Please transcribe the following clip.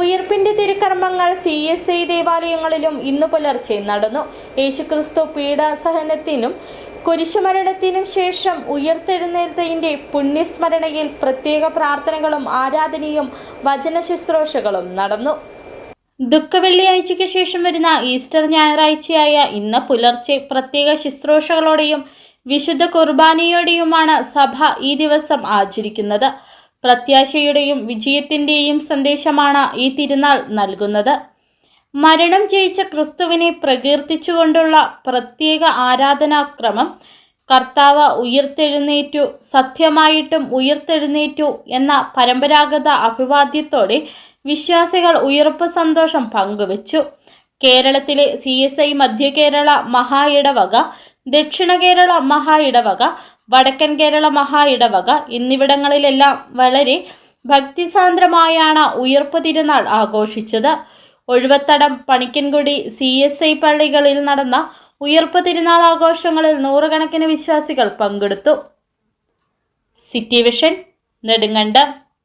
ഉയിർപ്പിന്റെ തിരുക്കർമ്മങ്ങൾ CSI ദേവാലയങ്ങളിലും ഇന്നു പുലർച്ചെ നടന്നു. യേശുക്രിസ്തു പീഡാസഹനത്തിനും കുരിശുമരണത്തിനും ശേഷം ഉയിർത്തെഴുന്നേൽത്തതിന്റെ പുണ്യസ്മരണയിൽ പ്രത്യേക പ്രാർത്ഥനകളും ആരാധനയും വചന ശുശ്രൂഷകളും നടന്നു. ദുഃഖവെള്ളിയാഴ്ചയ്ക്ക് ശേഷം വരുന്ന ഈസ്റ്റർ ഞായറാഴ്ചയായ ഇന്ന് പുലർച്ചെ പ്രത്യേക ശുശ്രൂഷകളോടെയും വിശുദ്ധ കുർബാനയോടെയുമാണ് സഭ ഈ ദിവസം ആചരിക്കുന്നത്. പ്രത്യാശയുടെയും വിജയത്തിൻ്റെയും സന്ദേശമാണ് ഈ തിരുനാൾ നൽകുന്നത്. മരണം ജയിച്ച ക്രിസ്തുവിനെ പ്രകീർത്തിച്ചുകൊണ്ടുള്ള പ്രത്യേക ആരാധനാക്രമം, കർത്താവ് ഉയിർത്തെഴുന്നേറ്റു, സത്യമായിട്ടും ഉയിർത്തെഴുന്നേറ്റു എന്ന പരമ്പരാഗത അഭിവാദ്യത്തോടെ വിശ്വാസികൾ ഉയിർപ്പ് സന്തോഷം പങ്കുവച്ചു. കേരളത്തിലെ CSI മധ്യ കേരള മഹാ ഇടവക, ദക്ഷിണ കേരള മഹാ ഇടവക, വടക്കൻ കേരള മഹാ ഇടവക എന്നിവിടങ്ങളിലെല്ലാം വളരെ ഭക്തിസാന്ദ്രമായാണ് ഉയിർപ്പ് തിരുനാൾ ആഘോഷിച്ചത്. ഒഴുവത്തടം, പണിക്കൻകുടി CSI പള്ളികളിൽ നടന്ന ഉയിർപ്പ് തിരുനാൾ ആഘോഷങ്ങളിൽ നൂറുകണക്കിന് വിശ്വാസികൾ പങ്കെടുത്തു. City vision, Nedumkandam.